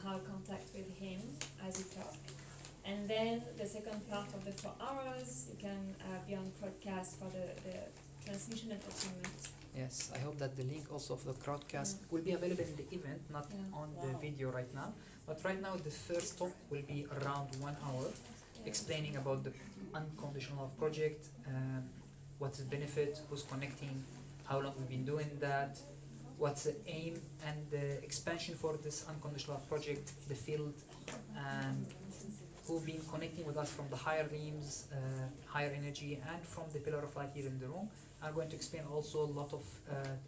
how contact with him as you talk. And then the second part of the 4 hours, you can be on broadcast for the transmission and attunement. Yes, I hope that the link also of the crowdcast will be available in the event, not on the video right now. But right now the first talk will be around 1 hour, explaining about the Unconditional Love project, what's the benefit, who's connecting, how long we've been doing that, what's the aim and the expansion for this Unconditional Love project, the field, and who've been connecting with us from the higher realms, higher energy, and from the Pillar of Light here in the room. I'm going to explain also a lot of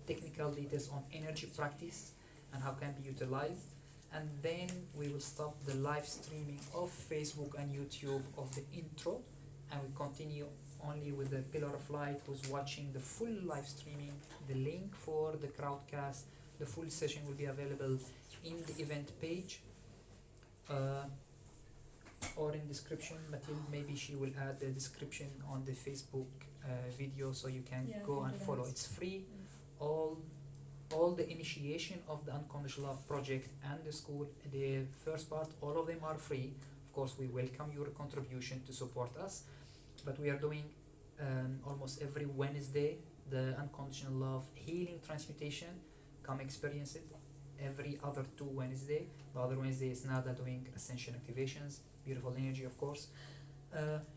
technical details on energy practice and how can be utilized. And then we will stop the live streaming of Facebook and YouTube of the intro, and we continue only with the Pillar of Light who's watching the full live streaming. The link for the crowdcast, the full session will be available in the event page or in description. Mathilde, maybe she will add the description on the Facebook video so you can go and follow. It's free. All the initiation of the Unconditional Love project and the school, the first part, all of them are free. Of course, we welcome your contribution to support us, but we are doing almost every Wednesday the Unconditional Love healing transmutation. Come experience it. Every other 2 Wednesday. The other Wednesday is Nada doing Ascension activations, beautiful energy, of course.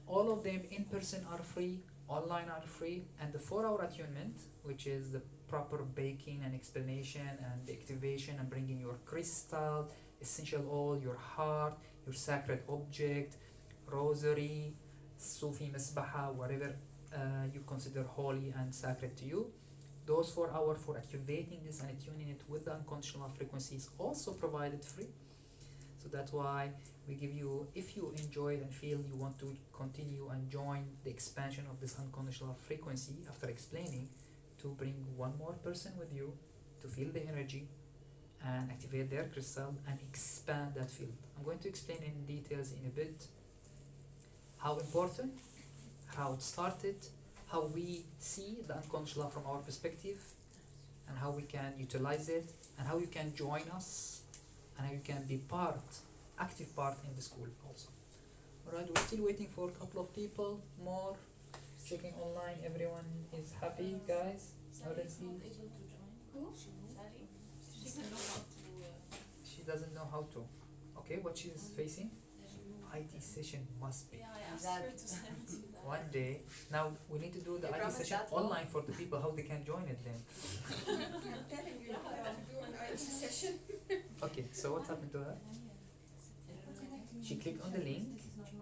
All of them in person are free, online are free, and the 4-hour attunement, which is the proper baking and explanation and the activation and bringing your crystal, essential oil, your heart, your sacred object, rosary, Sufi Misbaha, whatever you consider holy and sacred to you. Those 4 hours for activating this and tuning it with the unconditional frequency is also provided free. So that's why we give you, if you enjoy it and feel you want to continue and join the expansion of this unconditional frequency after explaining, to bring one more person with you to feel the energy and activate their crystal and expand that field. I'm going to explain in details in a bit how important, how it started, how we see the unconditional from our perspective, and how we can utilize it, and how you can join us, and how you can be active part in the school also. Alright, we're still waiting for a couple of people more. Checking online, everyone is happy, guys. RSVP. Who? She doesn't know how to. Okay, what she's facing? IT session must be. Yeah, I asked her to send you that. One day. Now we need to do the IT session online for the people, how they can join it then. I'm telling you, I have to do an IT session. Okay, so what happened to her? She clicked on the link,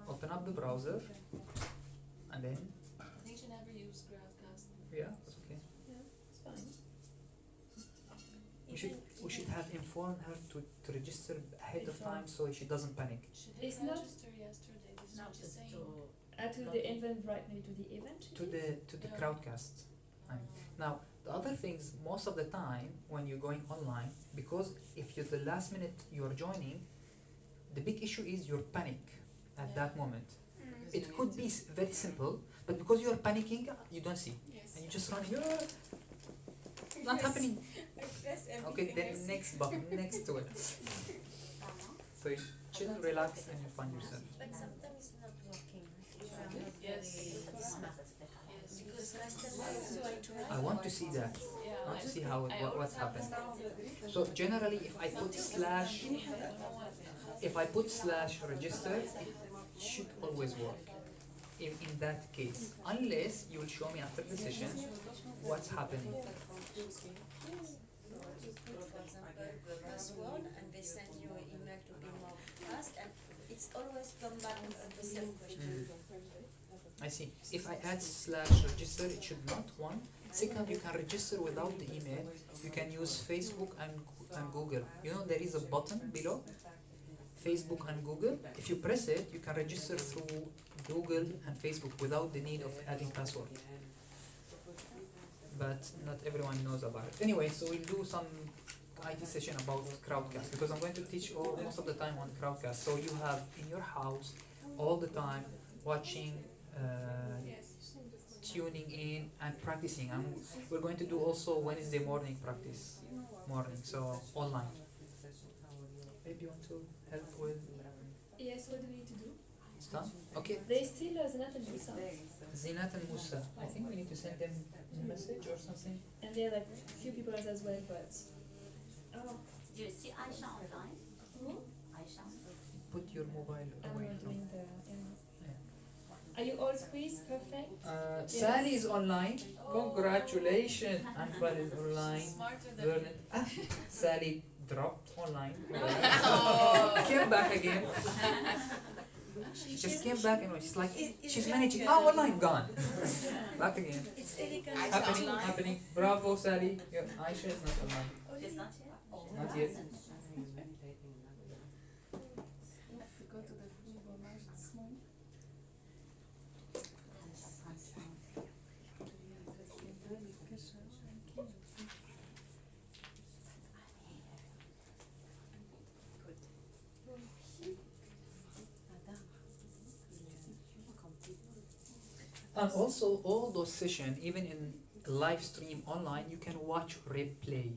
open up the browser, and then, I think she never used Crowdcast. yeah, that's okay. It's fine. We should have informed her to register ahead of time so she doesn't panic. She It's didn't not- register yesterday, this is what she's saying. To the event, right? Maybe to the event? To the Yeah. crowdcast. Now the other things, most of the time when you're going online, because if you're the last minute you're joining, the big issue is your panic at that moment. It could be very simple, but because you're panicking, you don't see, Yes. and you just run. Not happening. I press everything. Okay, then else. next button, next to it. So you chill, relax, and you find yourself. But sometimes it's not working. Yes. Because last time also I tried. I want to see that. Yeah, I want to see I how always what's have happened. the So generally, if I put slash, register, it should always work. In that case, unless you will show me after the session what's happening. You put, for example, the password and they send you an email to be more fast and it's always come back with the same question. I see. If I add slash register, it should not. One. Second, you can register without the email. You can use Facebook and Google. You know there is a button below, Facebook and Google. If you press it, you can register through Google and Facebook without the need of adding password. But not everyone knows about it. Anyway, so we'll do some IT session about crowdcast because I'm going to teach most of the time on crowdcast. So you have in your house all the time watching, tuning in and practicing. And we're going to do also Wednesday morning practice, so online. maybe want to help with Yes, what do we need to do? stuff? Okay. They still Zinat and Musa. Zinat and Musa. I think we need to send them a message or something. And there are like few people as well, but oh, Do you see Aisha online? who? Aisha? Put your mobile I'm away. not doing the. Are you all squeezed? Perfect. Sally is online. Congratulations. Anfal is online. Smarter than Vernon. Sally dropped online. Came back again. She just came back and she's like, she's managing. Oh, online, gone. Back again. It's elegant. Happening. Bravo, Sally. Yeah, Aisha is not online. She's not yet? Not yet. we go to the football match this morning. And also, all those sessions, even in live stream online, you can watch replay.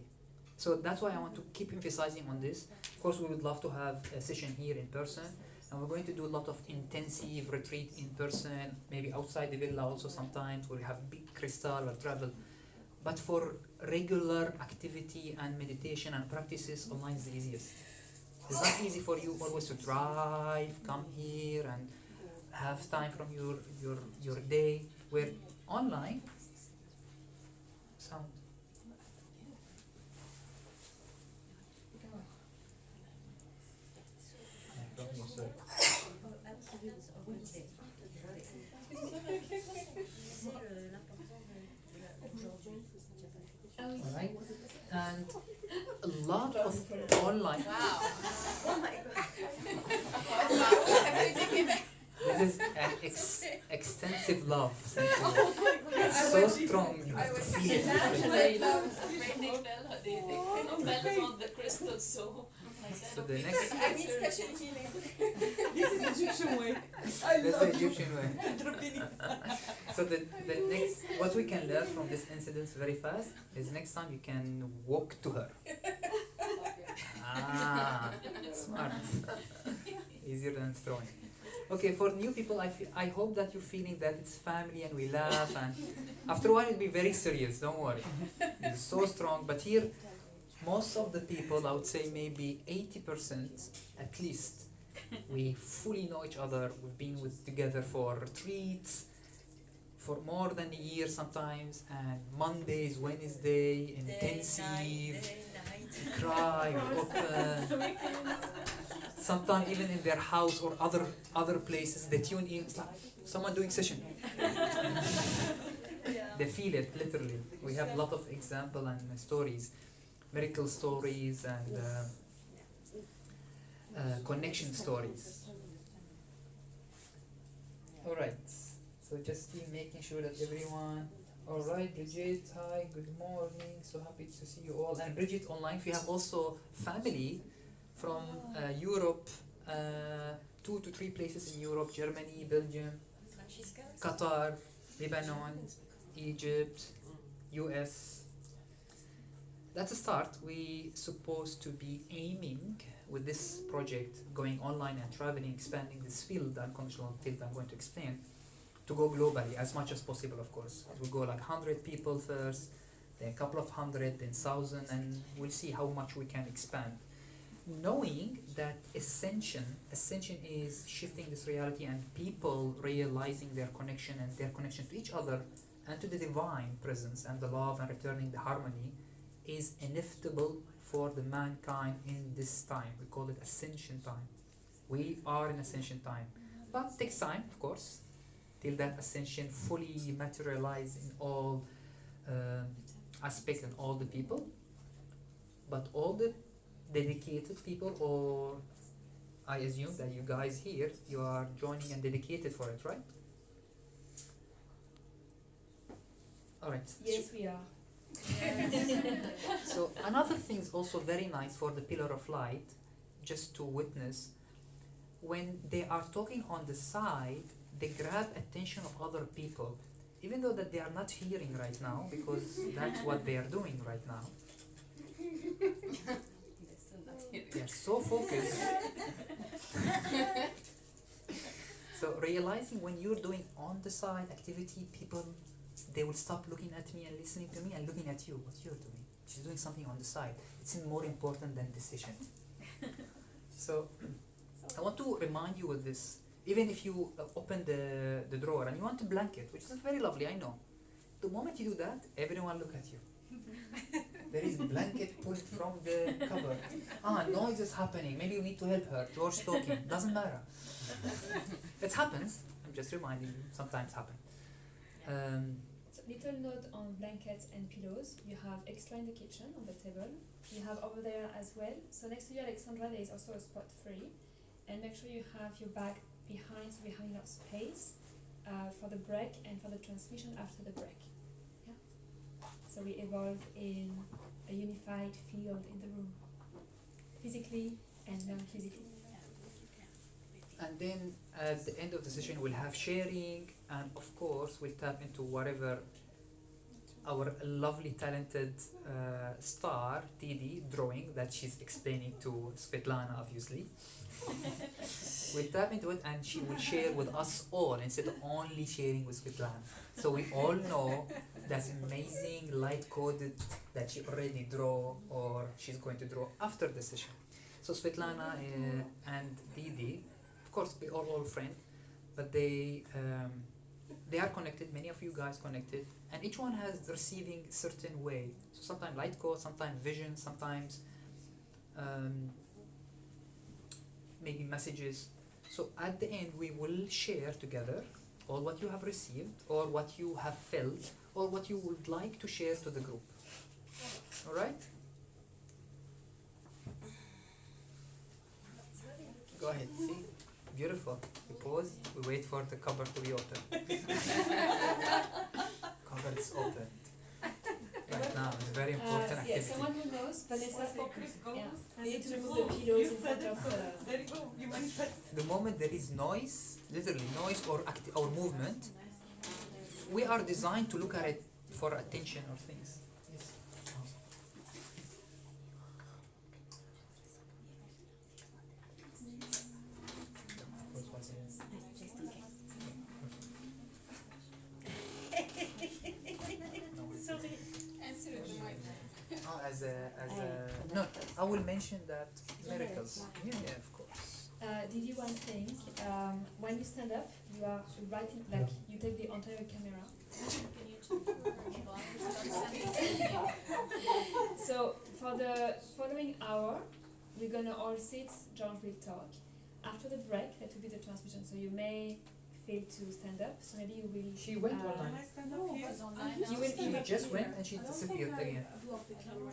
So that's why I want to keep emphasizing on this. Of course, we would love to have a session here in person, and we're going to do a lot of intensive retreat in person, maybe outside the villa also sometimes. We'll have big crystal or travel. But for regular activity and meditation and practices, online is the easiest. It's not easy for you always to drive, come here, and have time from your day, where online sound. Alright, and a lot of online. Wow. Oh my god. This is an extensive love. Thank you. It's so strong. You have to feel it. Afraid they fell on the crystal, so I said, So the okay, next, I need special healing. This is Egyptian way. I that's love the you. Egyptian way. So the next, what we can learn from this incident very fast is next time you can walk to her. Ah, smart. Easier than throwing. Okay, for new people, I hope that you're feeling that it's family and we laugh, and after a while it'll be very serious, don't worry. It's so strong, but here, most of the people, I would say maybe 80% at least, we fully know each other. We've been together for retreats, for more than a year sometimes, and Mondays, Wednesday, intensive, cry, we open. Sometimes even in their house or other places, they tune in. It's like someone doing session. They feel it literally. We have a lot of example and stories, miracle stories and connection stories. All right. So just keep making sure that everyone. All right, Bridget. Hi. Good morning. So happy to see you all. And Bridget online. We have also family from Europe, 2 to 3 places in Europe: Germany, Belgium, Qatar, Lebanon, Egypt, US. That's a start. We supposed to be aiming with this project, going online and traveling, expanding this field, the unconditional field I'm going to explain, to go globally as much as possible, of course. We go like 100 people first, then a couple of hundred, then 1,000, and we'll see how much we can expand. Knowing that Ascension is shifting this reality and people realizing their connection and their connection to each other and to the divine presence and the love and returning the harmony is inevitable for the mankind in this time. We call it Ascension time. We are in Ascension time. But it takes time, of course, till that Ascension fully materializes in all aspects and all the people. But all the dedicated people, or I assume that you guys here, you are joining and dedicated for it, right? Alright. Yes, we are. So another thing is also very nice for the pillar of light, just to witness, when they are talking on the side, they grab attention of other people, even though that they are not hearing right now, because that's what they are doing right now. Yes, so focused. So realizing when you're doing on the side activity, people, they will stop looking at me and listening to me and looking at you. What you're doing? She's doing something on the side. It's more important than decision. So I want to remind you of this. Even if you open the drawer and you want a blanket, which is very lovely, I know. The moment you do that, everyone look at you. There is a blanket pulled from the cupboard. Noise is happening. Maybe you need to help her. George talking. Doesn't matter. It happens. I'm just reminding you. Sometimes happen. So little note on blankets and pillows. You have extra in the kitchen on the table. You have over there as well. So next to you, Alexandra, there is also a spot free. And make sure you have your bag behind enough space for the break and for the transmission after the break. Yeah. So we evolve in a unified field in the room, physically and non-physically. And then at the end of the session, we'll have sharing, and of course, we'll tap into whatever our lovely, talented star, Didi, drawing that she's explaining to Svetlana, obviously. We'll tap into it and she will share with us all instead of only sharing with Svetlana. So we all know that amazing light coded that she already drew or she's going to draw after the session. So Svetlana and Didi, of course, we are all friends, but they are connected. Many of you guys connected, and each one has receiving certain way. So sometimes light code, sometimes vision, sometimes maybe messages. So at the end, we will share together all what you have received, or what you have felt, or what you would like to share to the group. All right? Go ahead. See? Beautiful. We pause. We wait for the cupboard to be open. Cupboard is open. Right now, it's very important Yeah, activity. someone who knows, Vanessa, goes. yeah. You need to remove the pillows in front of the... There you go. You manifest. The moment there is noise, literally noise or movement, we are designed to look at it for attention or things. Yes. No, I will mention that miracles. Yeah, of course. Didi, one thing, when you stand up, you are writing, like, you take the entire camera. So, for the following hour, we're gonna all sit, George will talk. After the break, that will be the transmission, so you may fail to stand up, so maybe you will... She went Can online. I stand up here? You will She just went and she disappeared again.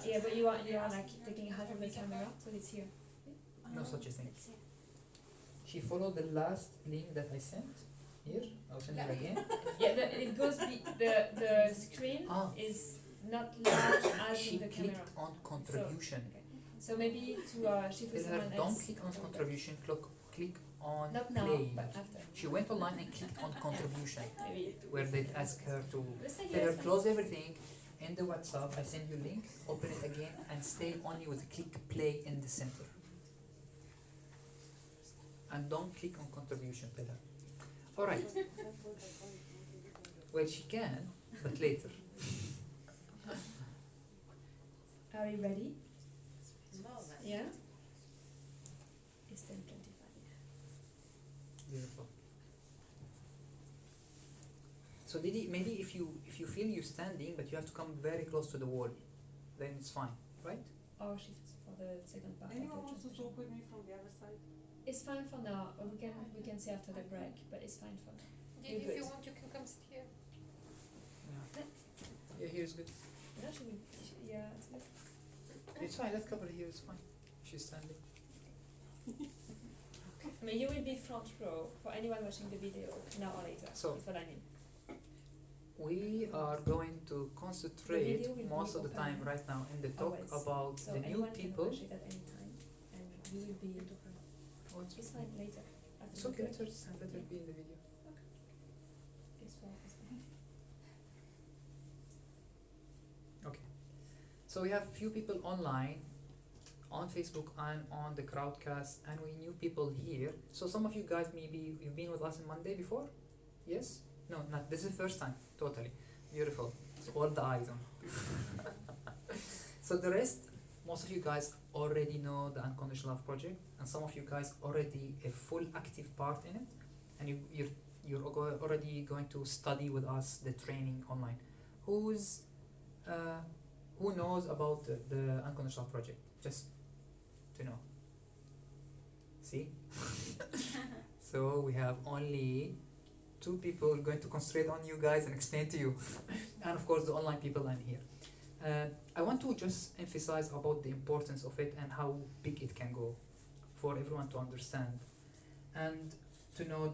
Yeah, but you are like taking half of the camera, so it's here. No such a thing. She followed the last link that I sent. Here, I'll send it again. Yeah, it goes, the screen is not large as She in the camera. clicked on contribution. So maybe to shift with Tell her, someone don't else. click on contribution, click on Not now, play. but after. She went online and clicked on contribution, Maybe. where they ask her to Let's say tell her yes. close everything. In the WhatsApp, I send you link, open it again, and stay only with click play in the center. And don't click on contribution, tell her. Alright. Well, she can, but later. Are you ready? More than Yeah? It's 10:25. Beautiful. So Didi, maybe if you feel you're standing, but you have to come very close to the wall, then it's fine, right? Or shift for the second part. Anyone of the wants to transmission. talk with me from the other side? It's fine for now, or we can see after the break, but it's fine for now. You're If good. you want, you can come sit here. Yeah. Yeah, here's good. No, yeah, it's good. It's fine, let's cover here, it's fine. She's standing. I mean, you will be front row for anyone watching the video now or later. So- that's what I mean. We are going to The concentrate video will most be of the open time right now in the talk always. about So the new anyone people. can watch it at any time, and we will be. Oh, It's fine later. After it's the okay, break. let her be in the video. It's fine. Okay. So we have few people online on Facebook and on the crowdcast, and we knew people here. So some of you guys maybe you've been with us on Monday before? Yes? No, not this is the first time. Totally. Beautiful. So all the eyes on. So the rest, most of you guys already know the Unconditional Love project, and some of you guys already a full active part in it, and you're already going to study with us the training online. Who knows about the Unconditional Love project? Just to know. See? So we have only 2 people going to concentrate on you guys and explain to you, and of course the online people and here. I want to just emphasize about the importance of it and how big it can go for everyone to understand, and to know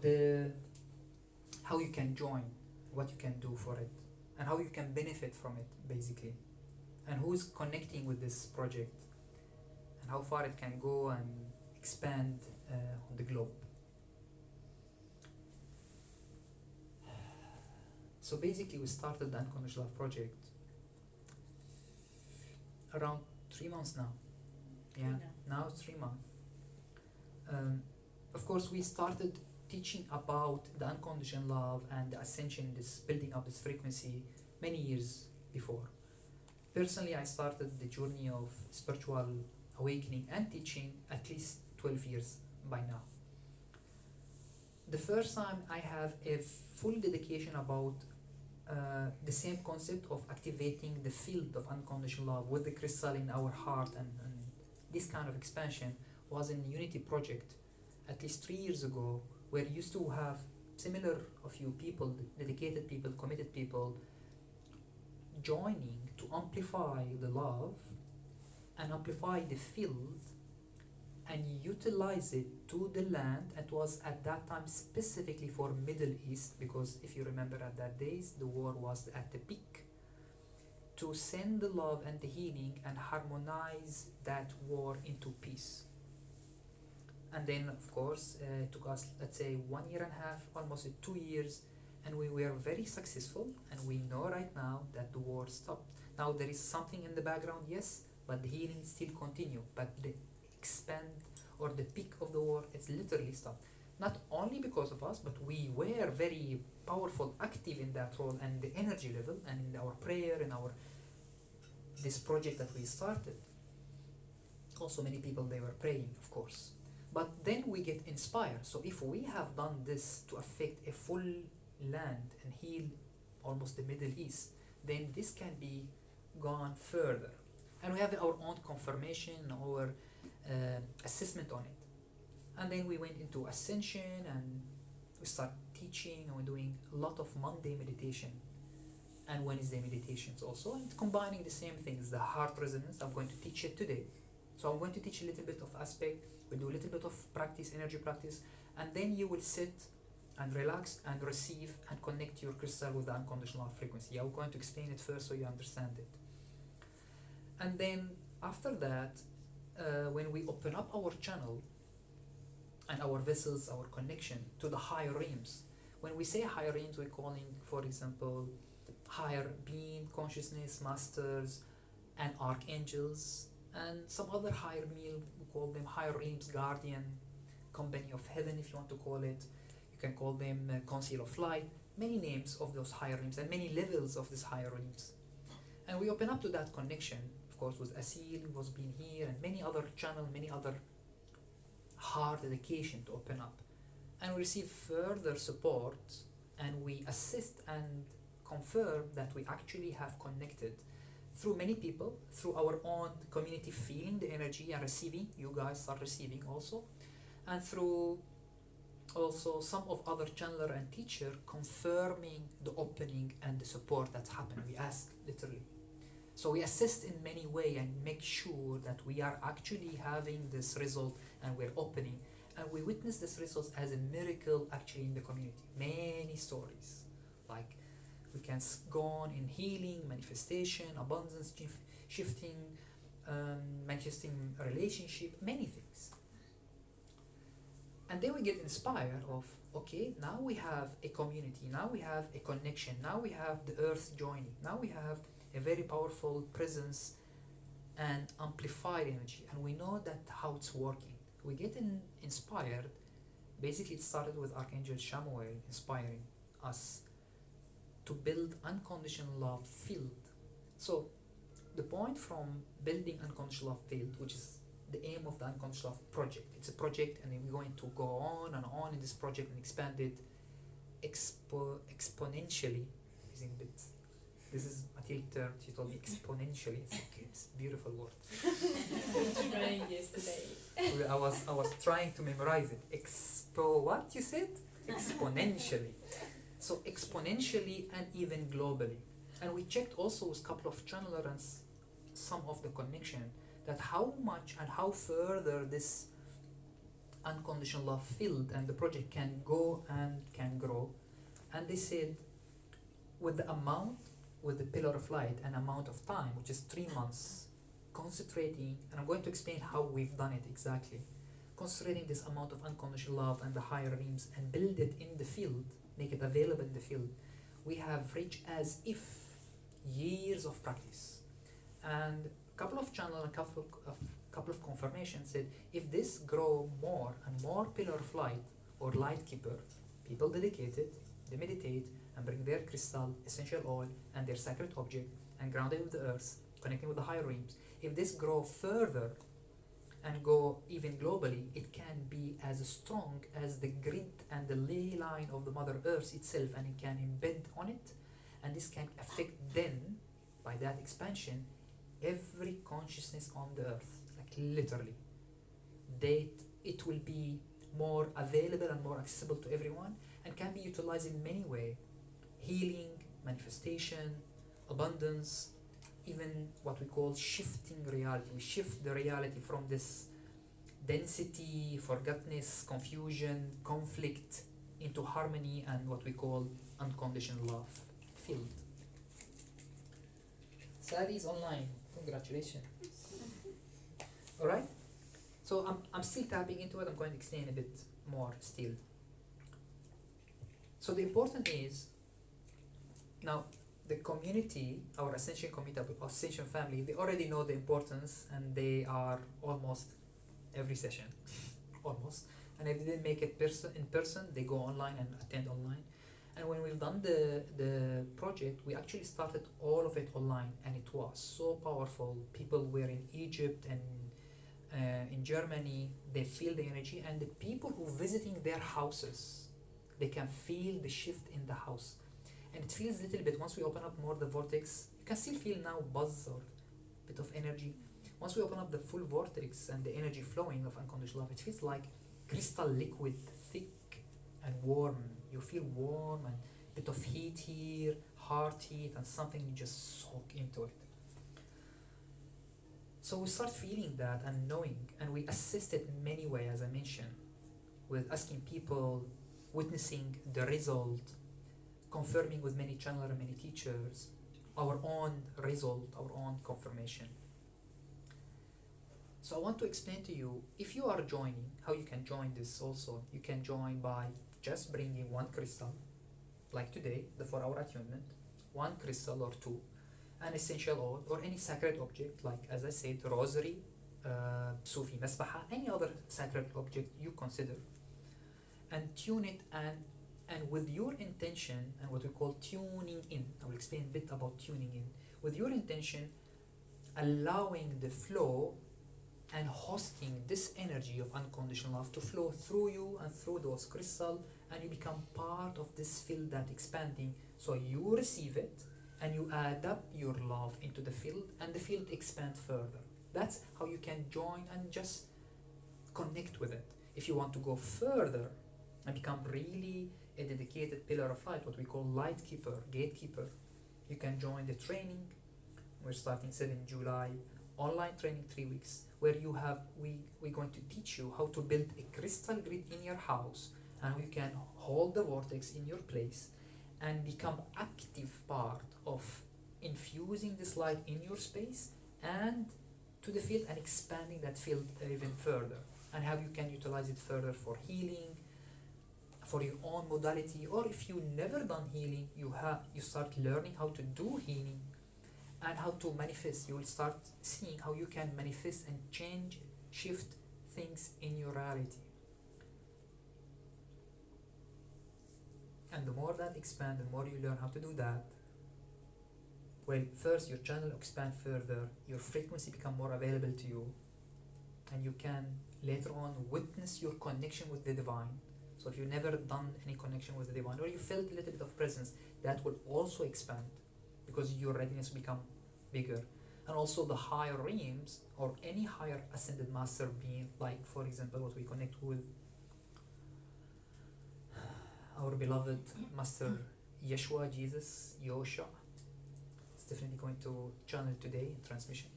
how you can join, what you can do for it, and how you can benefit from it basically, and who's connecting with this project, and how far it can go and expand on the globe. So basically we started the Unconditional Love project around 3 months now. Yeah, now it's 3 months. Of course, we started teaching about the unconditional love and the ascension, this building up this frequency, many years before. Personally, I started the journey of spiritual awakening and teaching at least 12 years by now. The first time I have a full dedication about the same concept of activating the field of unconditional love with the crystal in our heart, and this kind of expansion was in Unity project at least 3 years ago, where you used to have similar a few people, dedicated people, committed people, joining to amplify the love and amplify the field and utilize it to the land. It was at that time specifically for Middle East, because if you remember at that days the war was at the peak, to send the love and the healing and harmonize that war into peace. And then of course it took us, let's say, 1.5 years, almost 2 years, and we were very successful, and we know right now that the war stopped. Now there is something in the background, yes, but the healing still continue, but the expand or the peak of the war is literally stopped. Not only because of us, but we were very powerful, active in that role and the energy level, and in our prayer and our this project that we started. Also many people, they were praying, of course. But then we get inspired. So if we have done this to affect a full land and heal almost the Middle East, then this can be gone further. And we have our own confirmation, our assessment on it. And then we went into Ascension, and we start teaching, and we're doing a lot of Monday meditation and Wednesday meditations also, and combining the same things, the heart resonance. I'm going to teach it today. So I'm going to teach a little bit of aspect, we'll do a little bit of practice, energy practice, and then you will sit and relax and receive and connect your crystal with the unconditional love frequency. I'm going to explain it first so you understand it. And then after that, when we open up our channel and our vessels, our connection to the higher realms. When we say higher realms, we're calling, for example, higher being, consciousness, masters, and archangels, and some other higher realms, we call them higher realms, guardian, company of heaven, if you want to call it. You can call them council of light, many names of those higher realms and many levels of these higher realms. And we open up to that connection, of course, with Asil, who was being here, and many other channels, many other hard dedication to open up. And we receive further support, and we assist and confirm that we actually have connected through many people, through our own community feeling the energy and receiving, you guys are receiving also, and through also some of other channeler and teacher confirming the opening and the support that's happened. We ask literally. So we assist in many ways and make sure that we are actually having this result, and we're opening, and we witness this result as a miracle actually in the community. Many stories, like we can go on in healing, manifestation, abundance, shifting, manifesting relationship, many things. And then we get inspired of, okay, now we have a community, now we have a connection, now we have the earth joining, now we have a very powerful presence and amplified energy, and we know that how it's working. We get inspired. Basically, it started with Archangel Chamuel inspiring us to build unconditional love field. So the point from building unconditional love field, which is the aim of the unconditional love project, it's a project, and then we're going to go on and on in this project and expand it exponentially, using bits. This is Mathilde term. She told me exponentially. It's okay, it's a beautiful word. Trying yesterday. I was trying to memorize it. What you said? Exponentially. So exponentially and even globally. And we checked also with a couple of channelers and some of the connection that how much and how further this unconditional love field and the project can go and can grow. And they said with the pillar of light and amount of time, which is 3 months, concentrating, and I'm going to explain how we've done it exactly, concentrating this amount of unconditional love and the higher realms and build it in the field, make it available in the field, we have reached as if years of practice. And a couple of channels, a couple of confirmations said if this grow more and more pillar of light or LightKeeper, people dedicated, they meditate and bring their crystal, essential oil, and their sacred object and ground it with the earth, connecting with the higher realms. If this grow further and go even globally, it can be as strong as the grid and the ley line of the Mother Earth itself, and it can embed on it, and this can affect then, by that expansion, every consciousness on the earth, like literally. It will be more available and more accessible to everyone, and can be utilized in many ways: healing, manifestation, abundance, even what we call shifting reality. We shift the reality from this density, forgottenness, confusion, conflict into harmony and what we call unconditional love field. Sari is online. Congratulations. Alright? So I'm still tapping into it. I'm going to explain a bit more still. So the important is, now the community, our Ascension community, our Ascension family, they already know the importance, and they are almost every session, almost. And if they didn't make it in person, they go online and attend online. And when we've done the project, we actually started all of it online, and it was so powerful. People were in Egypt and in Germany, they feel the energy, and the people who visiting their houses, they can feel the shift in the house. And it feels a little bit, once we open up more the vortex, you can still feel now buzz or bit of energy. Once we open up the full vortex and the energy flowing of unconditional love, it feels like crystal liquid, thick and warm. You feel warm and bit of heat here, heart heat, and something you just soak into it. So we start feeling that and knowing, and we assist it many ways, as I mentioned, with asking people, witnessing the result, confirming with many channelers and many teachers, our own result, our own confirmation. So I want to explain to you, if you are joining, how you can join this also. You can join by just bringing one crystal, like today, the 4-hour attunement, one crystal or two, an essential oil, or any sacred object, like as I said, rosary, Sufi Masbaha, any other sacred object you consider, and tune it, and with your intention and what we call tuning in. I will explain a bit about tuning in. With your intention, allowing the flow and hosting this energy of unconditional love to flow through you and through those crystals, and you become part of this field that expanding. So you receive it and you add up your love into the field, and the field expands further. That's how you can join and just connect with it. If you want to go further and become really a dedicated pillar of light, what we call LightKeeper, gatekeeper, you can join the training. We're starting 7 July, online training, 3 weeks, where we're going to teach you how to build a crystal grid in your house, and you can hold the vortex in your place and become active part of infusing this light in your space and to the field, and expanding that field even further, and how you can utilize it further for healing, for your own modality, or if you never done healing, you start learning how to do healing, and how to manifest. You will start seeing how you can manifest and change, shift things in your reality. And the more that expand, the more you learn how to do that, well, first your channel expand further, your frequency become more available to you, and you can later on witness your connection with the divine. So if you've never done any connection with the divine, or you felt a little bit of presence, that will also expand because your readiness will become bigger. And also the higher realms or any higher ascended master being, like for example what we connect with our beloved Master Yeshua, Jesus, Yosha, is definitely going to channel today in transmission.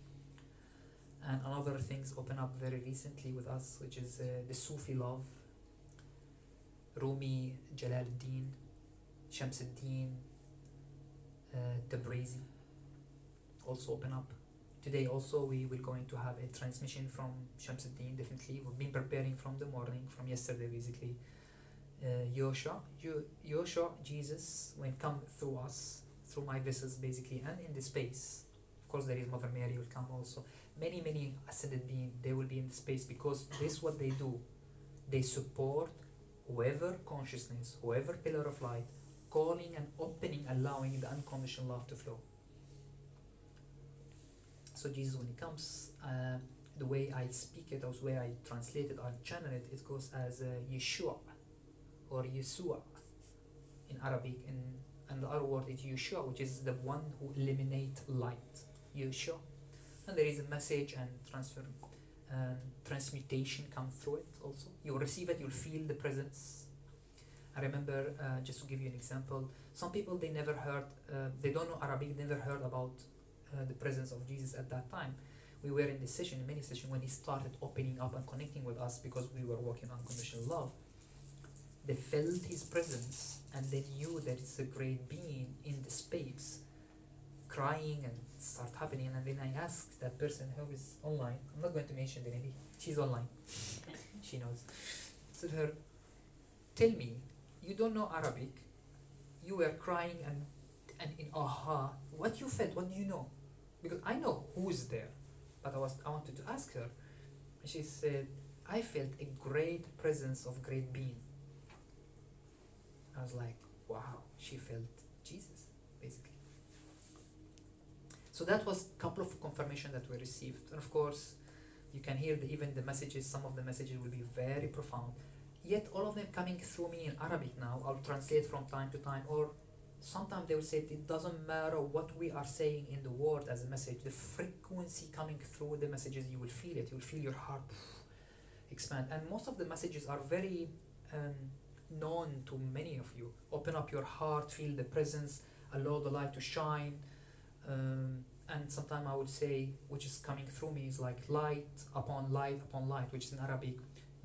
And another things open up very recently with us, which is the Sufi love, Rumi, Jalaluddin, Shamsuddin, Tabrizi, also open up. Today also we will going to have a transmission from Shamsuddin, definitely. We've been preparing from the morning, from yesterday basically. Yosha, Jesus, when come through us, through my vessels basically, and in the space. Of course there is Mother Mary will come also. Many ascended beings, they will be in the space, because this what they do. They support whoever consciousness, whoever pillar of light, calling and opening, allowing the unconditional love to flow. So Jesus, when he comes, the way I speak it, or the way I translate it, I channel it, it goes as Yeshua or Yeshua in Arabic, and the other word is Yeshua, which is the one who eliminates light. Yeshua. And there is a message and transmutation come through it also. You'll receive it, you'll feel the presence. I remember, just to give you an example, some people, they never heard, they don't know Arabic, never heard about the presence of Jesus at that time. We were in this session, in many sessions, when he started opening up and connecting with us, because we were working on unconditional love. They felt his presence, and they knew that it's a great being in the space, crying and start happening. And then I asked that person who is online, I'm not going to mention the name, she's online, she knows. I said to her, tell me, you don't know Arabic, you were crying and in aha, what you felt, what do you know? Because I know who's there, but I wanted to ask her. And she said, I felt a great presence of great being. I was like, wow, she felt Jesus, basically. So that was a couple of confirmation that we received. And of course, you can hear even the messages, some of the messages will be very profound. Yet all of them coming through me in Arabic now. I'll translate from time to time, or sometimes they will say it doesn't matter what we are saying in the word as a message. The frequency coming through the messages, you will feel it. You will feel your heart expand. And most of the messages are very known to many of you. Open up your heart, feel the presence, allow the light to shine. And sometimes I would say, which is coming through me, is like light upon light upon light, which is in Arabic,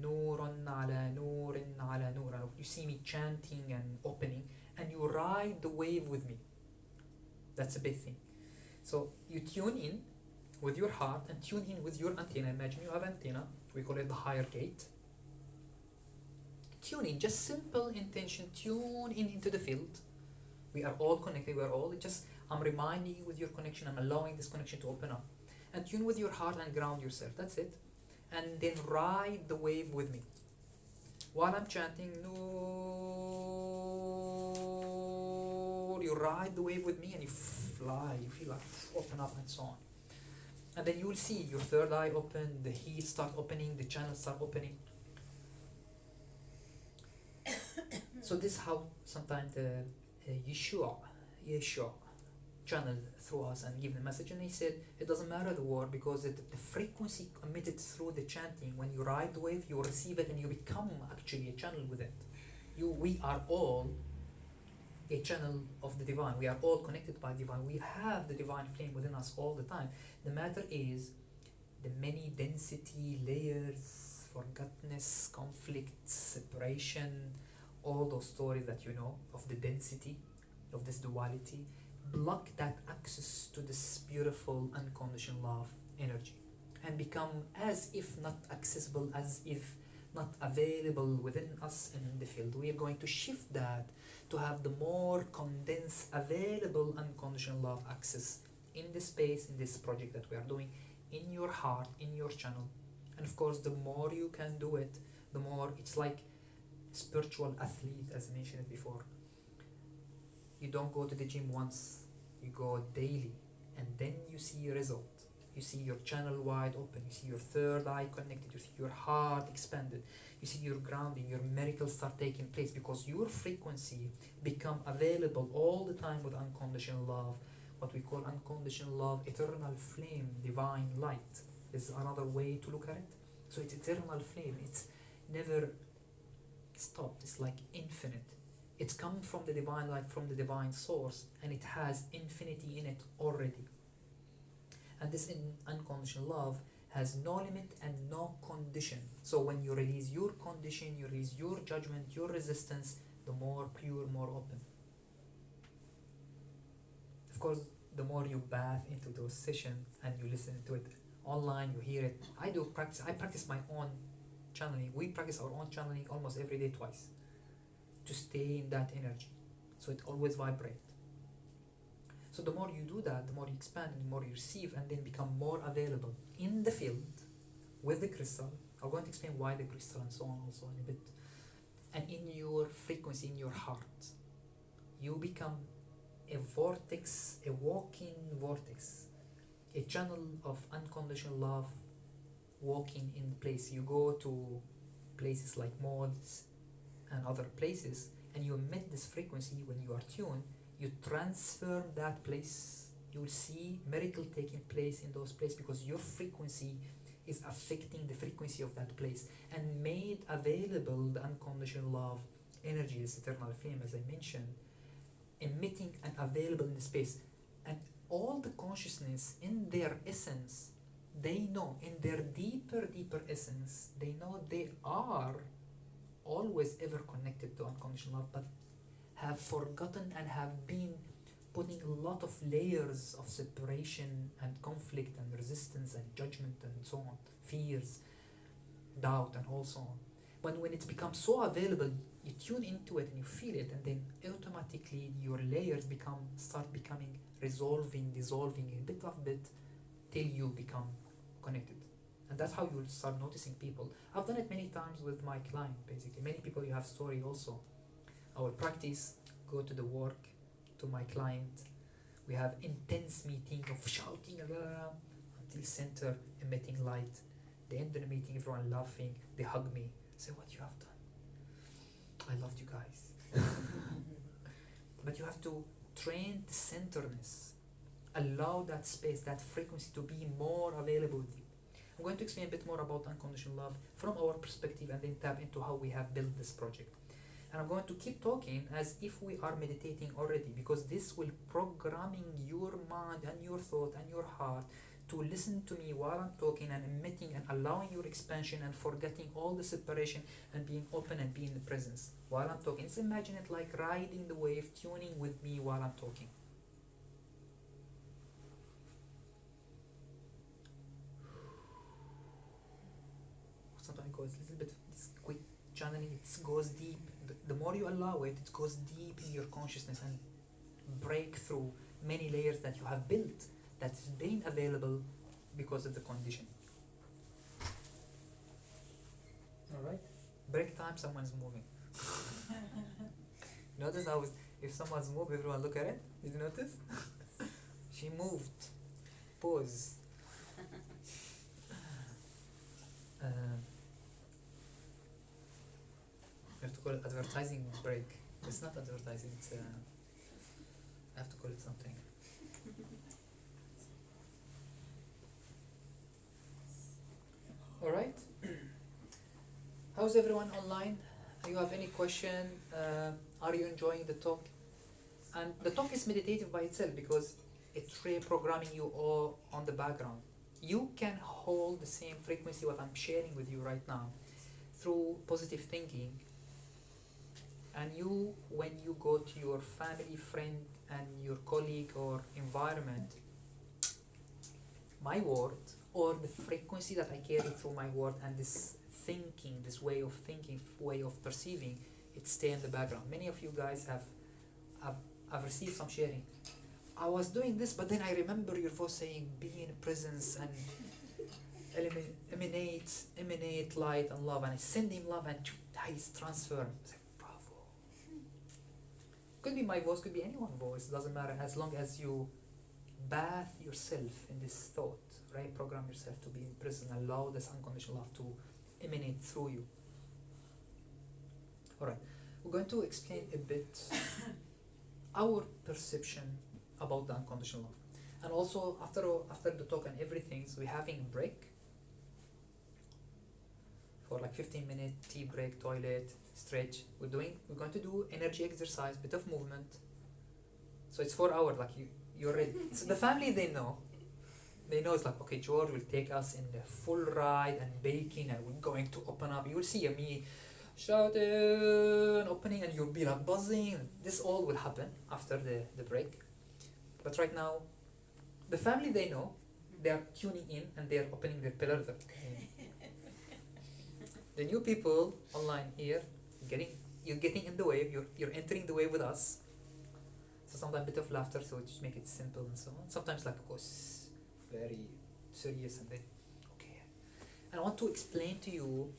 NourAn ala NourAn ala NourAn. You see me chanting and opening, and you ride the wave with me. That's a big thing. So you tune in with your heart and tune in with your antenna. Imagine you have antenna, we call it the higher gate. Tune in, just simple intention, tune in into the field. We are all connected, we are all just, I'm reminding you with your connection, I'm allowing this connection to open up. And tune with your heart and ground yourself, that's it. And then ride the wave with me. While I'm chanting, Noor, you ride the wave with me and you fly, you feel like open up and so on. And then you will see your third eye open, the heat start opening, the channels start opening. So this is how sometimes the Yeshua channel through us and give the message, and he said it doesn't matter the word, because the frequency emitted through the chanting, when you ride the wave, you receive it and you become actually a channel with it. We are all a channel of the divine. We are all connected by divine. We have the divine flame within us all the time. The matter is the many density, layers, forgottenness, conflict, separation, all those stories that you know of the density of this duality, block that access to this beautiful unconditional love energy, and become as if not accessible, as if not available within us in the field. We are going to shift that to have the more condensed, available unconditional love access in this space, in this project that we are doing, in your heart, in your channel. And of course, the more you can do it, the more it's like spiritual athlete, as mentioned before. You don't go to the gym once, you go daily, and then you see a result. You see your channel wide open, you see your third eye connected, you see your heart expanded, you see your grounding, your miracles start taking place, because your frequency become available all the time with unconditional love, what we call unconditional love, eternal flame, divine light is another way to look at it. So it's eternal flame, it's never stopped, it's like infinite. It's come from the divine light, from the divine source, and it has infinity in it already. And this unconditional love has no limit and no condition. So when you release your condition, you release your judgment, your resistance, the more pure, more open. Of course, the more you bath into those sessions and you listen to it online, you hear it. I practice my own channeling. We practice our own channeling almost every day, twice, to stay in that energy, so it always vibrates. So the more you do that, the more you expand and the more you receive, and then become more available in the field with the crystal. I'm going to explain why the crystal and so on also in a bit. And in your frequency, in your heart, you become a vortex, a walking vortex, a channel of unconditional love walking in place. You go to places like malls and other places, and you emit this frequency. When you are tuned, you transform that place. You will see miracle taking place in those places, because your frequency is affecting the frequency of that place, and made available the unconditional love energy, this eternal flame, as I mentioned, emitting and available in the space. And all the consciousness in their essence, they know, in their deeper essence, they know they are always ever connected to unconditional love, but have forgotten and have been putting a lot of layers of separation and conflict and resistance and judgment and so on, fears, doubt, and all so on. But when it becomes so available, you tune into it and you feel it, and then automatically your layers start becoming dissolving a bit of bit, till you become connected. And that's how you'll start noticing people. I've done it many times with my client, basically. Many people, you have story also. I will practice, go to the work, to my client. We have intense meeting of shouting until center, emitting light. The end of the meeting, everyone laughing. They hug me, say, what you have done. I loved you guys. But you have to train the centeredness. Allow that space, that frequency to be more available with you. I'm going to explain a bit more about unconditional love from our perspective, and then tap into how we have built this project. And I'm going to keep talking as if we are meditating already, because this will programming your mind and your thought and your heart to listen to me while I'm talking, and emitting and allowing your expansion, and forgetting all the separation, and being open and being in the presence while I'm talking. Just imagine it like riding the wave, tuning with me while I'm talking. Sometimes it goes a little bit this quick channeling, it goes deep. The more you allow it, it goes deep in your consciousness and break through many layers that you have built, that's been available because of the condition. Alright? Break time, someone's moving. Notice how if someone's moved, everyone look at it? Did you notice? She moved. Pause. I have to call it advertising break. It's not advertising, it's I have to call it something. Alright. How's everyone online? Do you have any question? Are you enjoying the talk? And the talk is meditative by itself, because it's reprogramming you all on the background. You can hold the same frequency what I'm sharing with you right now through positive thinking. And you, when you go to your family, friend, and your colleague or environment, my word, or the frequency that I carry through my word, and this thinking, this way of thinking, way of perceiving, it stay in the background. Many of you guys have received some sharing. I was doing this, but then I remember your voice saying, be in presence and emanate light and love, and I send him love, and he's transferred. I was like, bravo. Could be my voice, could be anyone's voice, doesn't matter, as long as you bath yourself in this thought, right? Program yourself to be in presence, allow this unconditional love to emanate through you. Alright, we're going to explain a bit our perception about the unconditional love. And also, after the talk and everything, so we're having a break for like 15-minute tea break, toilet, stretch. We're going to do energy exercise, bit of movement. So it's 4 hours, like you're ready. So the family, they know it's like, okay, George will take us in the full ride and baking, and we're going to open up. You will see me shouting, opening, and you'll be like buzzing. This all will happen after the break. But right now, the family, they know, they are tuning in and they are opening their pillars. The new people online here, you're getting in the wave, you're entering the wave with us. So sometimes a bit of laughter, so just make it simple and so on. Sometimes like, of course, very serious, and then, okay. And I want to explain to you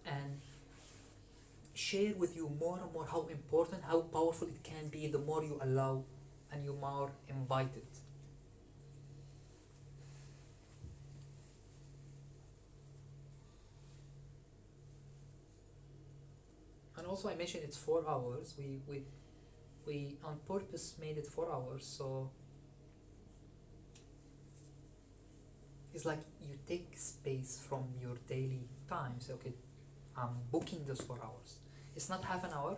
and share with you more and more how important, how powerful it can be the more you allow and you more invite it. And also I mentioned it's 4 hours. We on purpose made it 4 hours, so it's like you take space from your daily time. Say, okay, I'm booking those 4 hours. It's not half an hour.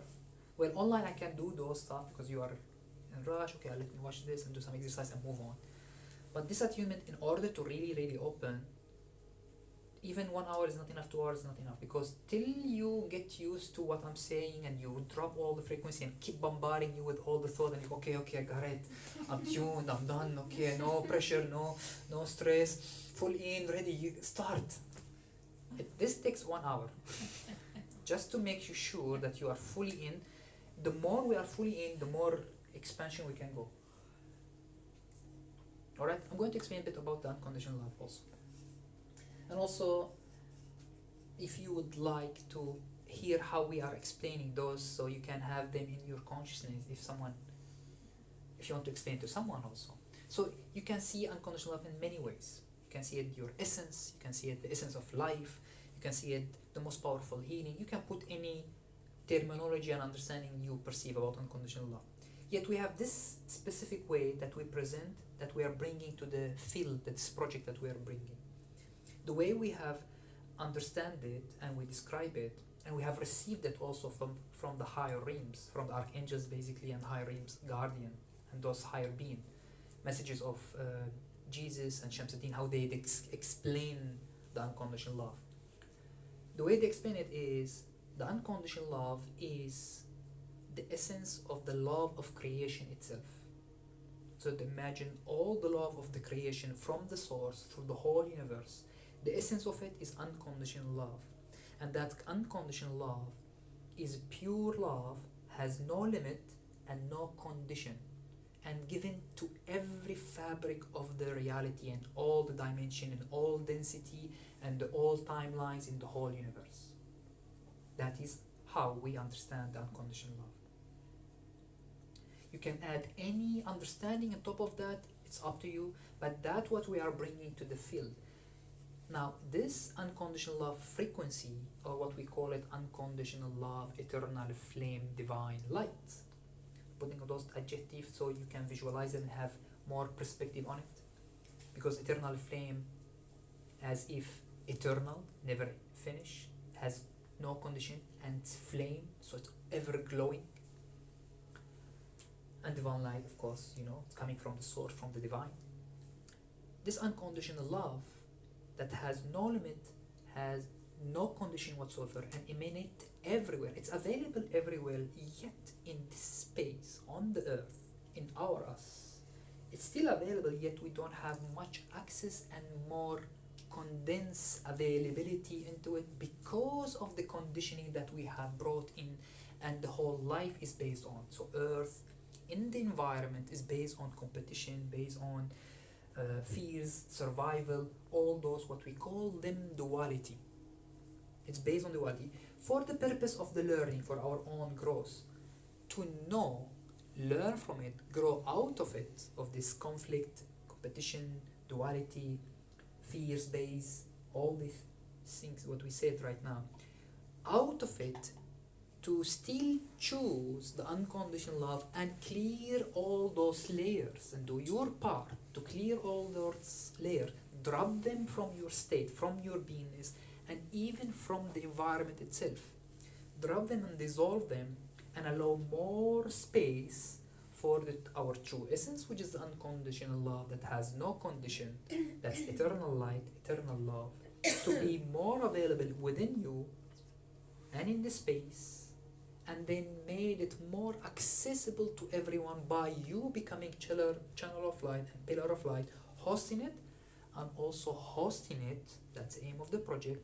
Well, online I can do those stuff because you are in rush. Okay, let me watch this and do some exercise and move on. But this attunement, in order to really, really open, even 1 hour is not enough, 2 hours is not enough, because till you get used to what I'm saying and you drop all the frequency and keep bombarding you with all the thought, and you go, okay, I got it, I'm tuned, I'm done, okay, no pressure, no stress, full in, ready, you start. This takes 1 hour just to make you sure that you are fully in. The more we are fully in, the more expansion we can go. Alright, I'm going to explain a bit about the unconditional love also. And also, if you would like to hear how we are explaining those, so you can have them in your consciousness if you want to explain to someone also. So you can see unconditional love in many ways. You can see it your essence, you can see it the essence of life, you can see it the most powerful healing. You can put any terminology and understanding you perceive about unconditional love. Yet we have this specific way that we present, that we are bringing to the field, this project that we are bringing. The way we have understand it and we describe it, and we have received it also from the higher realms, from the archangels basically, and higher realms guardian and those higher being messages of Jesus and Shamsuddin, how they explain the unconditional love. The way they explain it is the unconditional love is the essence of the love of creation itself. So to imagine all the love of the creation from the source through the whole universe. The essence of it is unconditional love, and that unconditional love is pure love, has no limit and no condition, and given to every fabric of the reality and all the dimension and all density and all timelines in the whole universe. That is how we understand the unconditional love. You can add any understanding on top of that, it's up to you, but that's what we are bringing to the field. Now, this unconditional love frequency, or what we call it unconditional love, eternal flame, divine light, putting those adjectives so you can visualize it and have more perspective on it. Because eternal flame, as if eternal, never finish, has no condition, and it's flame, so it's ever glowing. And divine light, of course, coming from the source, from the divine. This unconditional love that has no limit, has no condition whatsoever, and emanate everywhere. It's available everywhere, yet in this space, on the earth, in our us, it's still available, yet we don't have much access and more condensed availability into it because of the conditioning that we have brought in and the whole life is based on. So earth, in the environment is based on competition, based on fears, survival, all those what we call them duality. It's based on duality for the purpose of the learning, for our own growth, to know, learn from it, grow out of it, of this conflict, competition, duality, fears based, all these things what we said right now, out of it, to still choose the unconditional love and clear all those layers and do your part to clear all those layers, drop them from your state, from your beingness, and even from the environment itself. Drop them and dissolve them and allow more space for our true essence, which is the unconditional love that has no condition, that's eternal light, eternal love, to be more available within you and in the space, and then made it more accessible to everyone by you becoming channel of light and pillar of light, hosting it, and also hosting it, that's the aim of the project,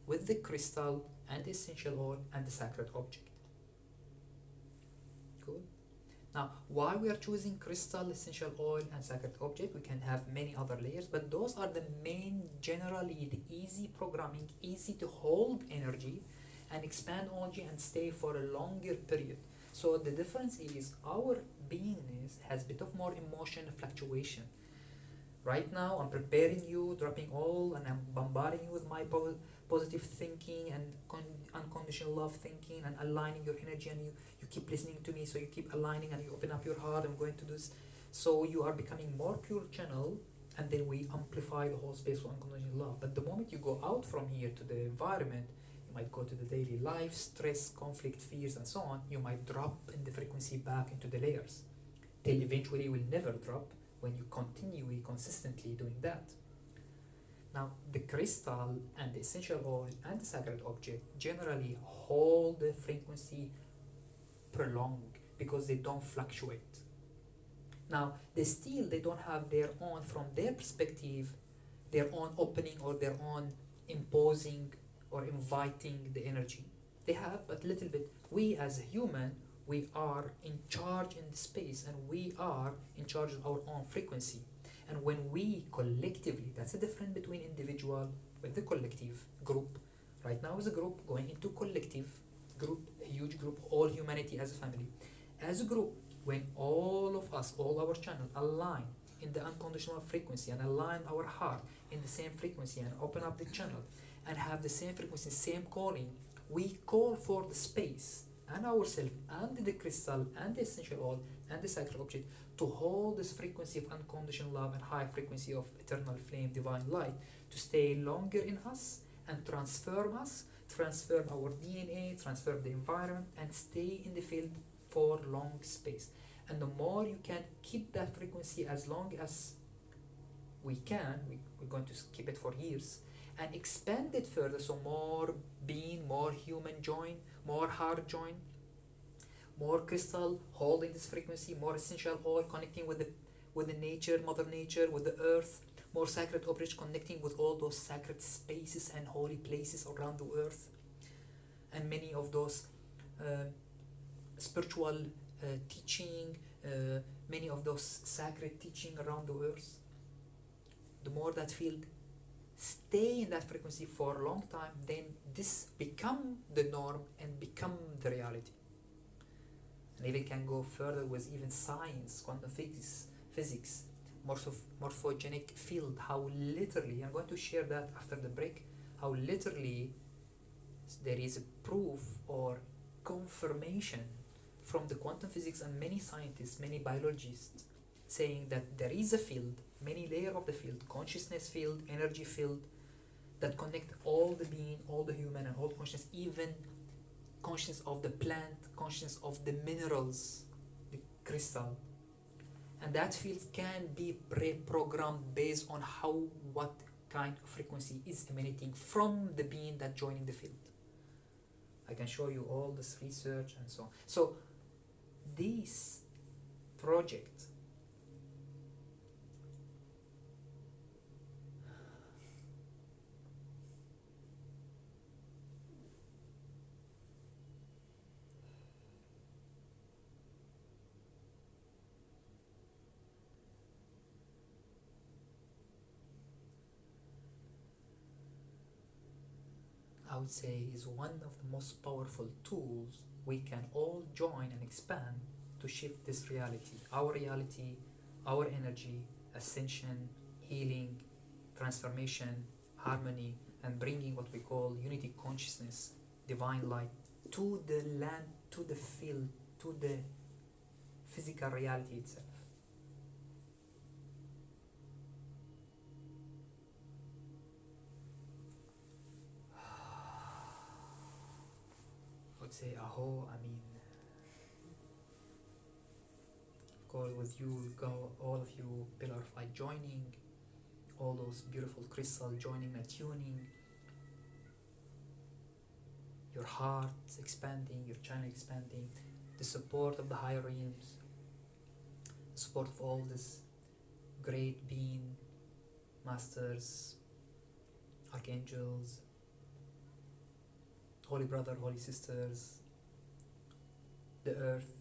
with the crystal and the essential oil and the sacred object. Good. Now, why we are choosing crystal, essential oil, and sacred object? We can have many other layers, but those are the main, generally the easy programming, easy to hold energy and expand energy and stay for a longer period. So the difference is our beingness has a bit of more emotion fluctuation. Right now I'm preparing you, dropping all, and I'm bombarding you with my positive thinking and unconditional love thinking and aligning your energy, and you keep listening to me, so you keep aligning and you open up your heart. I'm going to do this, so you are becoming more pure channel, and then we amplify the whole space for unconditional love. But the moment you go out from here to the environment, might go to the daily life, stress, conflict, fears, and so on, you might drop in the frequency back into the layers, till eventually you will never drop when you continue consistently doing that. Now, the crystal and the essential oil and the sacred object generally hold the frequency prolong because they don't fluctuate. Now, they don't have their own, from their perspective, their own opening or their own imposing or inviting the energy. They have but little bit. We as a human, we are in charge in the space, and we are in charge of our own frequency. And when we collectively, that's the difference between individual with the collective group. Right now is a group going into collective group, a huge group, all humanity as a family. As a group, when all of us, all our channels align in the unconditional frequency and align our heart in the same frequency and open up the channel and have the same frequency, same calling, we call for the space and ourselves and the crystal and the essential oil and the sacred object to hold this frequency of unconditional love and high frequency of eternal flame, divine light, to stay longer in us and transform us, transform our DNA, transform the environment, and stay in the field for long space. And the more you can keep that frequency as long as we can, we're going to keep it for years, and expand it further, so more being, more human join, more heart join, more crystal holding this frequency, more essential oil connecting with the nature, mother nature, with the earth, more sacred objects connecting with all those sacred spaces and holy places around the earth, and many of those spiritual teaching, many of those sacred teaching around the earth. The more that field stay in that frequency for a long time, then this become the norm and become the reality. And even can go further with even science, quantum physics, morphogenic field, how literally, I'm going to share that after the break, how literally there is a proof or confirmation from the quantum physics and many scientists, many biologists, saying that there is a field, many layers of the field, consciousness field, energy field, that connect all the being, all the human, and all consciousness, even consciousness of the plant, consciousness of the minerals, the crystal. And that field can be pre-programmed based on what kind of frequency is emanating from the being that joining the field. I can show you all this research and so on. So this project I would say, is one of the most powerful tools we can all join and expand to shift this reality, our energy, ascension, healing, transformation, harmony, and bringing what we call unity consciousness, divine light, to the land, to the field, to the physical reality itself. I would say aho, I mean, of course with you, go all of you, Pillar of Light joining, all those beautiful crystals joining and tuning, your heart expanding, your channel expanding, the support of the higher realms, the support of all this great being, masters, archangels, holy brother, holy sisters, the earth.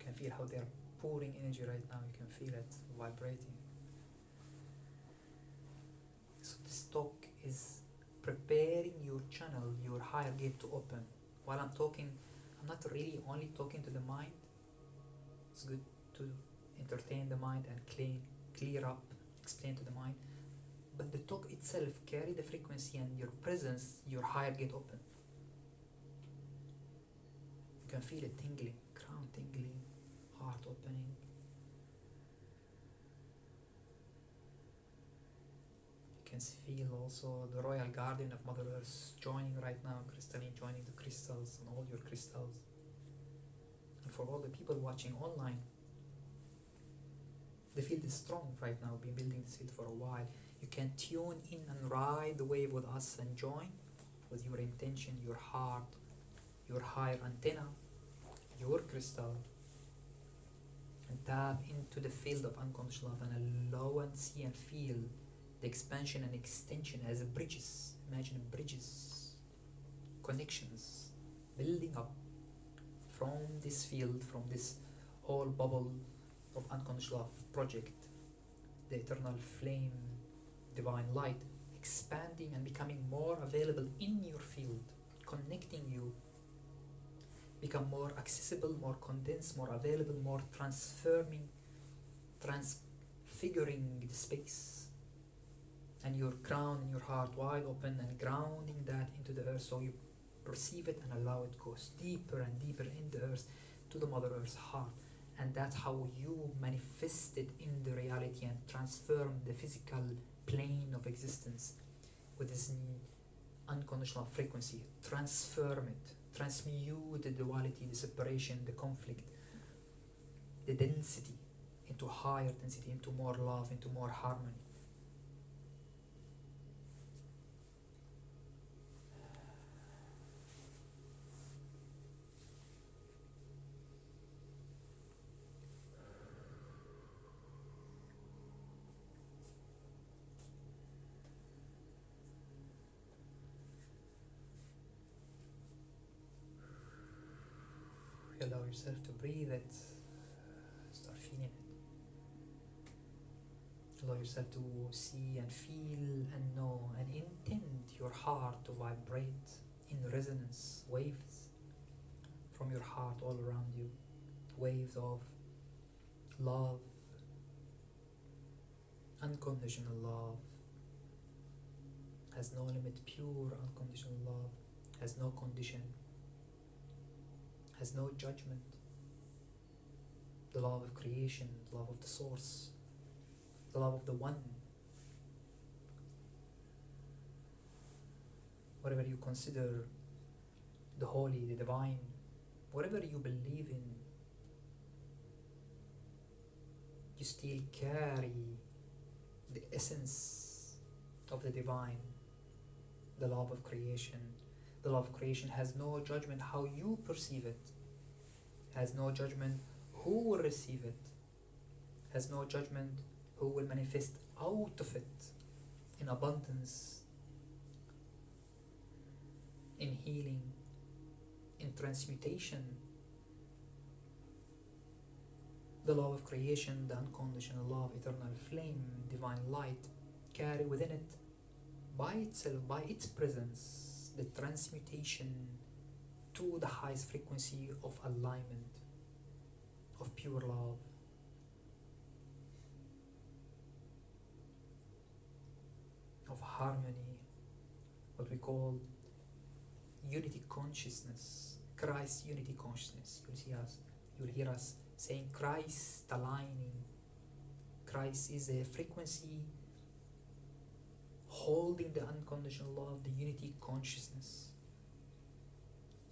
You can feel how they're pouring energy right now. You can feel it vibrating. So this talk is preparing your channel, your higher gate to open. While I'm talking, I'm not really only talking to the mind. It's good to entertain the mind and clear up, explain to the mind. But the talk itself carry the frequency and your presence, your higher gate open. You can feel it tingling, crown tingling, heart opening. You can feel also the royal guardian of Mother Earth joining right now, Crystalline joining the crystals and all your crystals. And for all the people watching online, the field is strong right now. We've been building this field for a while. You can tune in and ride the wave with us and join with your intention, your heart, your higher antenna, your crystal, and tap into the field of unconditional love and allow and see and feel the expansion and extension as bridges. Imagine bridges, connections, building up from this field, from this whole bubble of unconditional love project, the eternal flame, divine light, expanding and becoming more available in your field, connecting you, become more accessible, more condensed, more available, more transforming, transfiguring the space, and your crown and your heart wide open and grounding that into the earth so you perceive it and allow it goes deeper and deeper in the earth to the Mother Earth's heart. And that's how you manifest it in the reality and transform the physical plane of existence with this unconditional frequency. Transform it, transmute the duality, the separation, the conflict, the density into higher density, into more love, into more harmony. Allow yourself to breathe it, start feeling it. Allow yourself to see and feel and know and intend your heart to vibrate in resonance, waves from your heart all around you, waves of love, unconditional love, has no limit, pure unconditional love, has no condition, has no judgment, the love of creation, the love of the source, the love of the one. Whatever you consider the holy, the divine, whatever you believe in, you still carry the essence of the divine, the love of creation. The love of creation has no judgment how you perceive it, has no judgment who will receive it, has no judgment, who will manifest out of it in abundance, in healing, in transmutation. The law of creation, the unconditional love, eternal flame, divine light, carry within it, by itself, by its presence, the transmutation to the highest frequency of alignment, of pure love. Of harmony, what we call unity consciousness, Christ unity consciousness. You'll hear us saying Christ aligning. Christ is a frequency holding the unconditional love, the unity consciousness.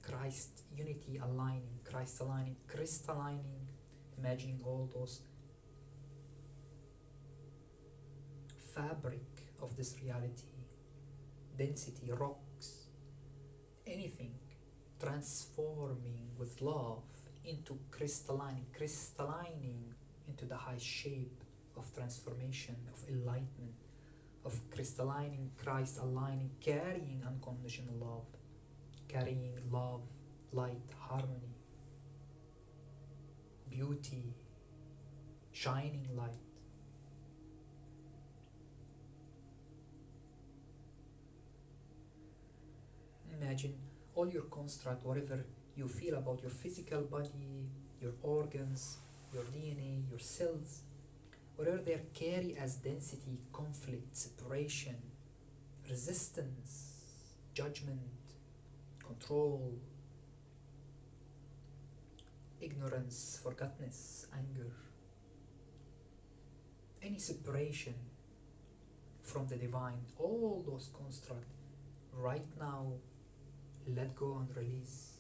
Christ unity aligning, Christ aligning, crystallining, imagining all those fabric of this reality, density, rocks, anything, transforming with love into crystallining into the high shape of transformation, of enlightenment, of crystallining, Christ aligning, carrying unconditional love, carrying love, light, harmony, beauty, shining light. Imagine all your construct, whatever you feel about your physical body, your organs, your DNA, your cells, whatever they carry as density, conflict, separation, resistance, judgment, control, ignorance, forgottenness, anger, any separation from the divine, all those constructs, right now, let go and release.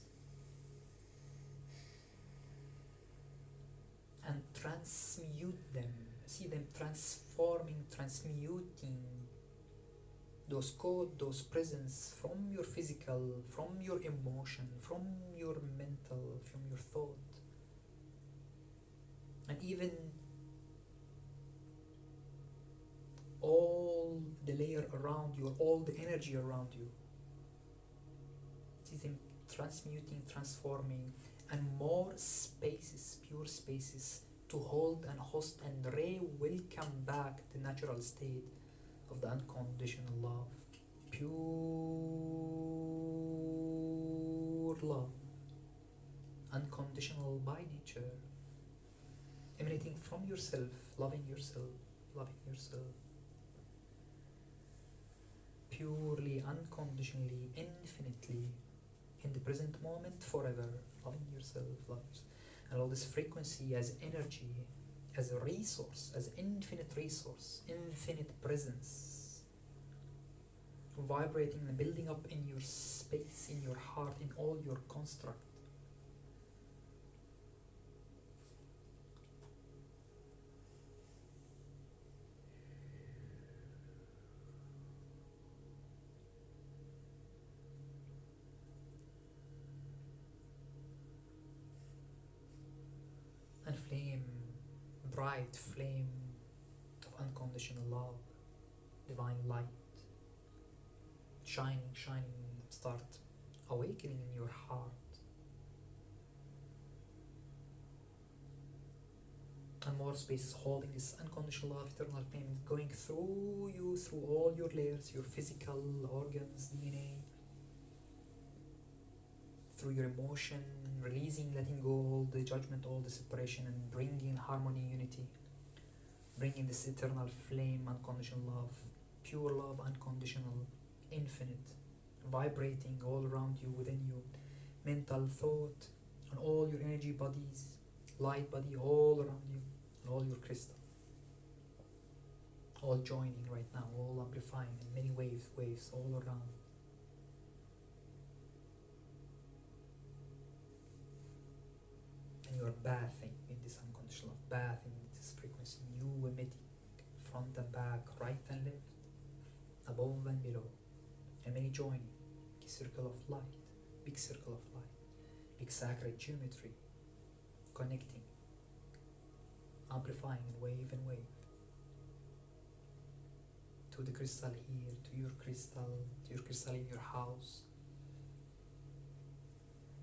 And transmute them, see them transforming, transmuting those codes, those presence from your physical, from your emotion, from your mental, from your thought, and even all the layer around you, all the energy around you. See them transmuting, transforming, and more spaces, pure spaces, to hold and host and welcome back the natural state of the unconditional love, pure love, unconditional by nature, emanating from yourself, loving yourself, purely, unconditionally, infinitely, in the present moment, forever, loving yourself, and all this frequency as energy, as a resource, as infinite resource, infinite presence, vibrating and building up in your space, in your heart, in all your construct. And flame, bright flame of unconditional love, divine light, shining, start awakening in your heart. And more spaces holding this unconditional love, eternal flame, going through you, through all your layers, your physical organs, DNA, through your emotion, releasing, letting go all the judgment, all the separation, and bringing harmony, unity, bringing this eternal flame, unconditional love, pure love, unconditional, infinite, vibrating all around you, within you, mental, thought, and all your energy bodies, light body all around you, and all your crystal, all joining right now, all amplifying in many waves all around. And you are bathing in this unconditional love, bathing in this frequency, you emitting front and back, right and left, above and below, and many joining, circle of light, big circle of light, big sacred geometry, connecting amplifying and wave and wave to the crystal here, to your crystal in your house,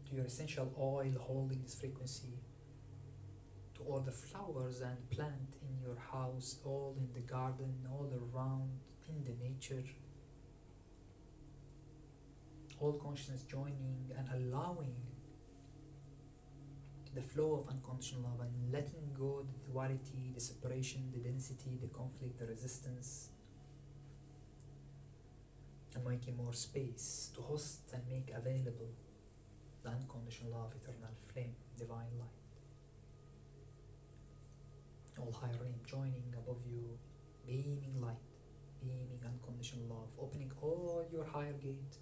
to your essential oil holding this frequency, to all the flowers and plant in your house, all in the garden, all around, in the nature, all consciousness joining and allowing the flow of unconditional love and letting go the duality, the separation, the density, the conflict, the resistance, and making more space to host and make available the unconditional love, eternal flame, divine light. All higher realm joining above you, beaming light, beaming unconditional love, opening all your higher gate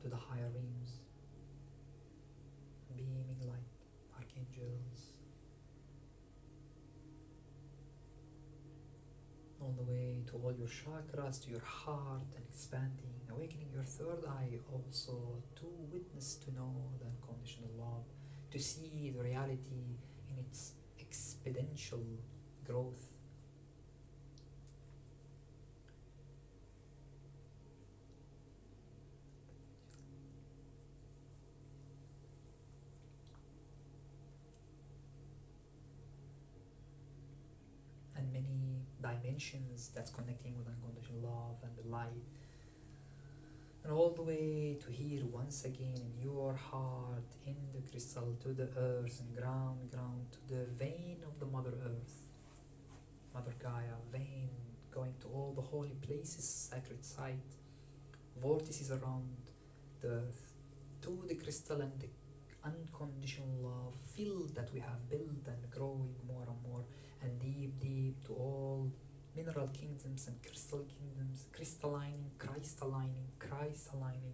to the higher realms, beaming light, archangels, all the way to all your chakras, to your heart, and expanding, awakening your third eye also to witness, to know the unconditional love, to see the reality in its exponential growth. And many dimensions that's connecting with unconditional love and the light, and all the way to here once again in your heart, in the crystal, to the earth and ground, to the vein of the Mother Earth, Mother Gaia, vein going to all the holy places, sacred site, vortices around the earth, to the crystal and the unconditional love field that we have built and growing more and more, and deep to all mineral kingdoms and crystal kingdoms, crystallining,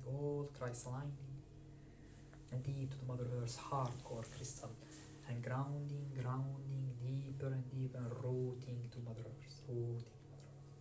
all crystallining, and deep to the Mother Earth's hardcore crystal, and grounding deeper and deeper, and rooting to Mother Earth, rooting to Mother Earth.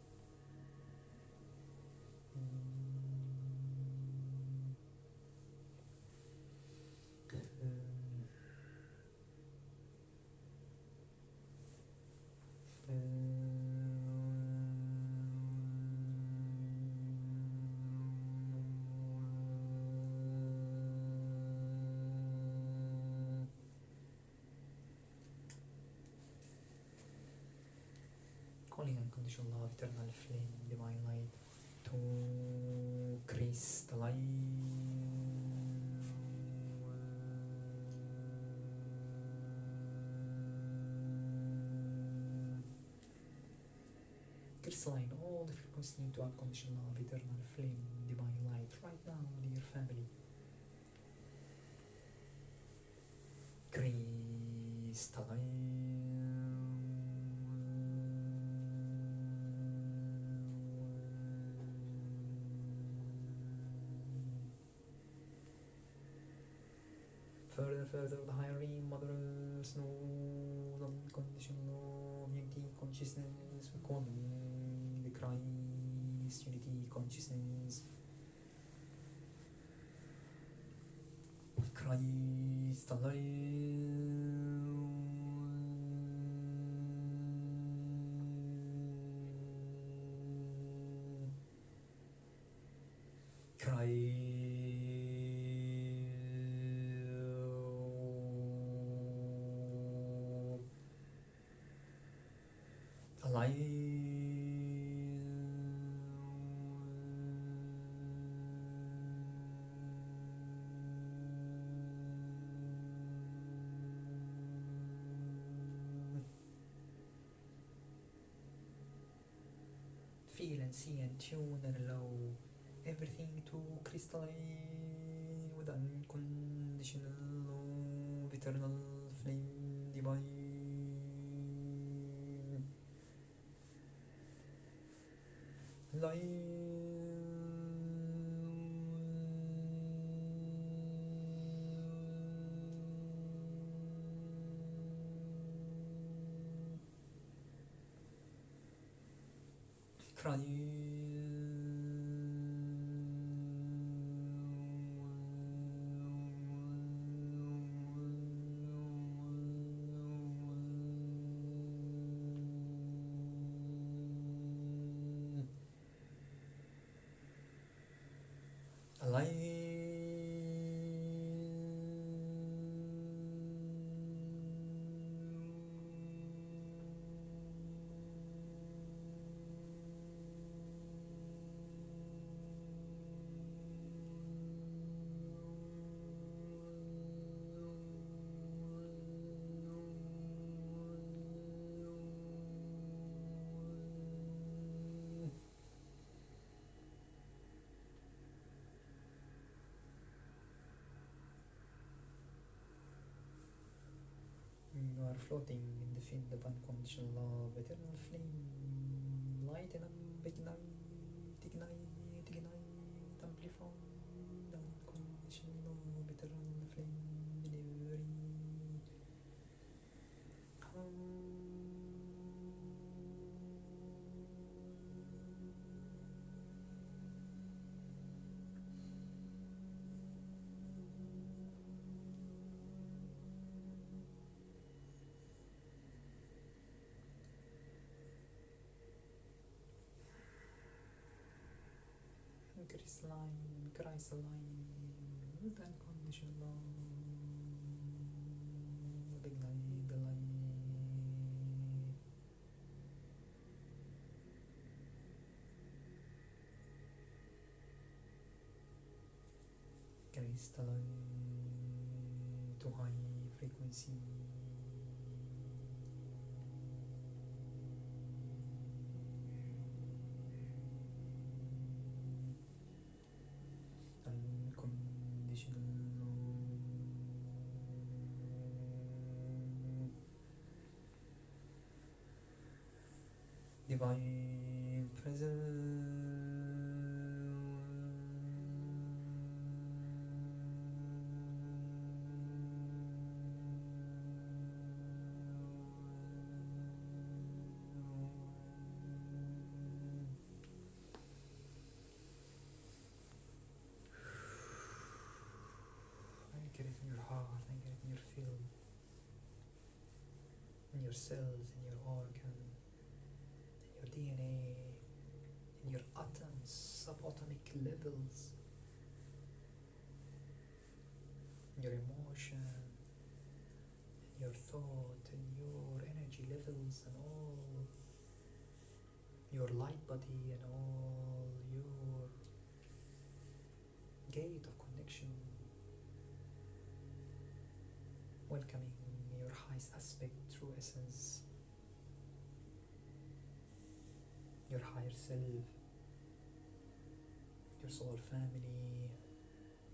Calling unconditional love, eternal flame, divine light, to crystalline all the frequency into unconditional love, eternal flame, divine light, right now, dear family. Further, the higher realm, Mother Earth, knows unconditional love, unity, consciousness, we call the Christ, unity, consciousness, Christ feel and see and tune and allow everything to crystalline with unconditional love, eternal flame, divine light. floating in the field of unconditional love, eternal flame, lighten up, ignite, amplify the unconditional love, eternal flame in every crystalline, with unconditional love, ignite the light. Crystalline to high frequency. Unconditional divine presence. Anchor it in your heart, anchor it in your field, in your cells, in your organ, in your DNA, in your atoms, subatomic levels, in your emotion, in your thought, in your energy levels, and all your light body, and all your gate of connection, welcoming your highest aspect, true essence, your higher self, your soul family,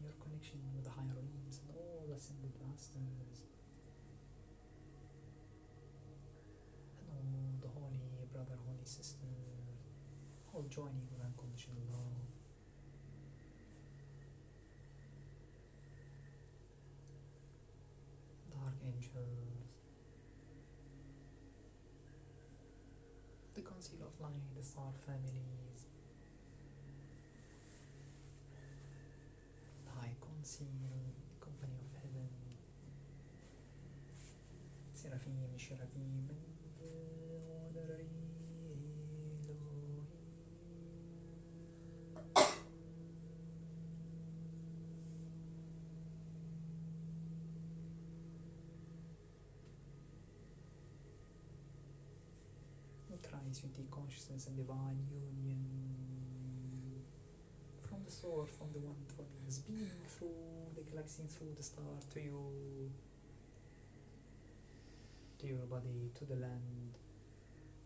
your connection with the higher realms and all ascended masters, and all the holy brother, holy sister, all joining with unconditional love. The archangels, the council of light, the star families, the high council, the company of heaven, seraphim, cherubim, and the honorary Christ, unity, consciousness, and divine union from the source, from the one, from his being, through the galaxy, through the star, to you, to your body, to the land,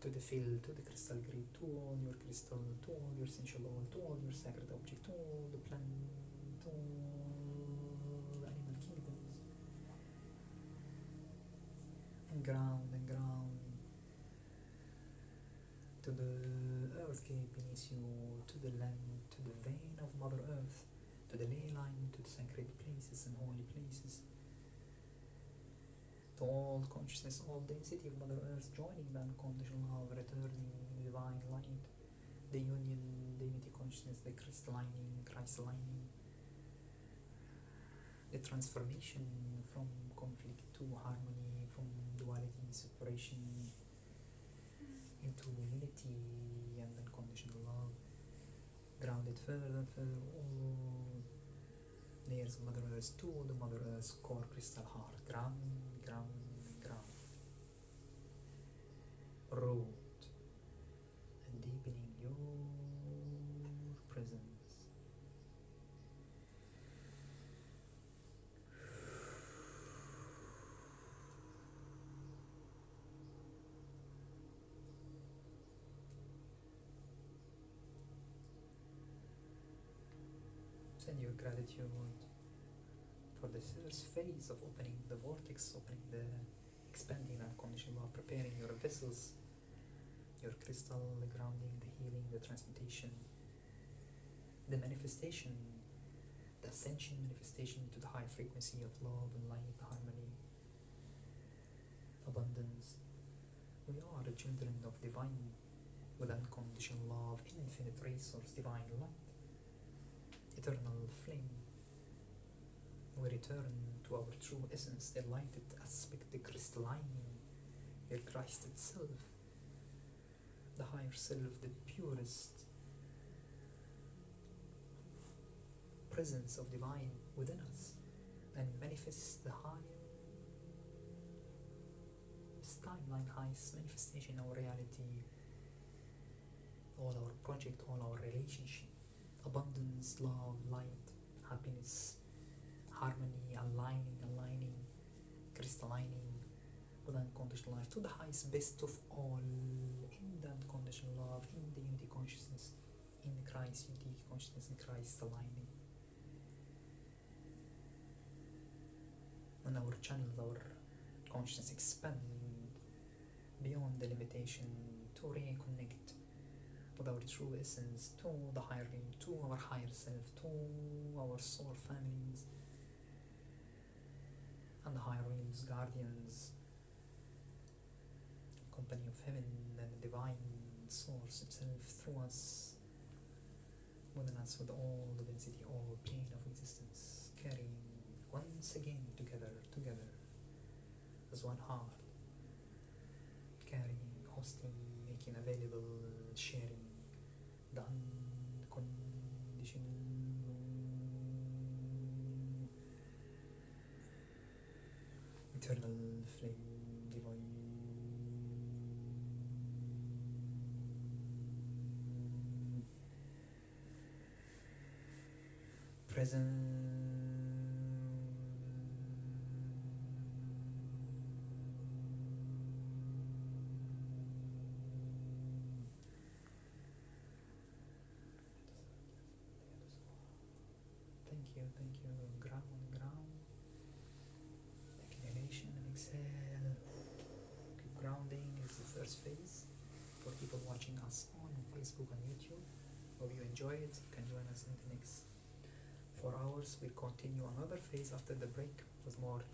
to the field, to the crystal grid, to all your crystal, to all your essential oil, to all your sacred object, to all the plant, to all the animal kingdoms, and ground, to the earth gate beneath you, to the land, to the vein of Mother Earth, to the ley line, to the sacred places and holy places, to all consciousness, all density of Mother Earth, joining the unconditional love, returning divine light, the union, the unity consciousness, the crystallining, the transformation from conflict to harmony, from duality, separation, into unity and unconditional love, grounded further and further, all layers of Mother Earth to the Mother Earth's core crystal heart, ground, root, and deepening your presence. Send your gratitude for the first phase of opening the vortex, expanding and preparing your vessels, your crystal, the grounding, the healing, the transmutation, the manifestation, the ascension manifestation to the high frequency of love and light, harmony, abundance. We are the children of divine with unconditional love, infinite resource, divine light, eternal flame. We return to our true essence, the lighted aspect, the crystalline, the Christ itself, the higher self, the purest presence of divine within us, and manifests the highest timeline, highest manifestation in our reality, all our project, all our relationship, abundance, love, light, happiness, harmony, aligning, crystallining with unconditional life to the highest best of all, in the unconditional love, in the unity consciousness, in Christ unity consciousness, in Christ aligning. And our channels, our consciousness expand beyond the limitation to reconnect with our true essence, to the higher realm, to our higher self, to our soul families and the higher realms, guardians, company of heaven and the divine source itself through us, within us, with all the density, all pain of existence, carrying once again together as one heart, carrying, hosting, making available, sharing the unconditional eternal flame divine present. Thank you. Ground. Inhalation and exhale. Keep grounding is the first phase. For people watching us on Facebook and YouTube, hope you enjoy it. You can join us in the next 4 hours. We'll continue another phase after the break with more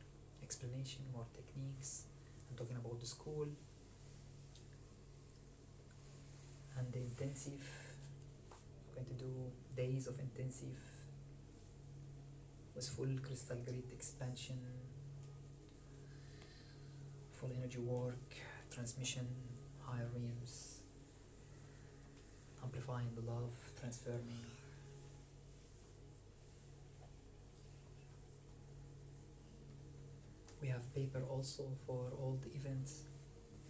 explanation, more techniques, and talking about the school and the intensive. We're going to do days of intensive with full crystal grid expansion, full energy work, transmission, higher realms, amplifying the love, transforming. We have paper also for all the events,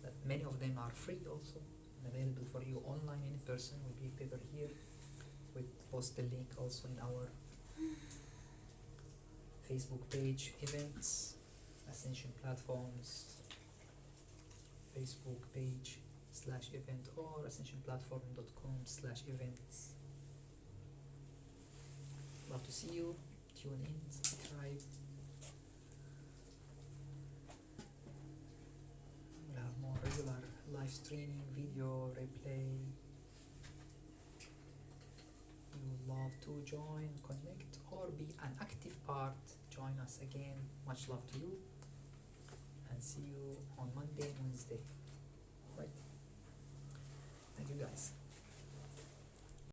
that many of them are free also, and available for you online and in person. Will be paper here. We post the link also in our Facebook page, events, Ascension platforms, Facebook page /event or ascensionplatform.com/events. Love to see you. Tune in, subscribe. We'll have more regular live streaming, video, replay. You would love to join, connect, or be an active part. Join us again. Much love to you, and see you on Monday and Wednesday. Right? Thank you guys.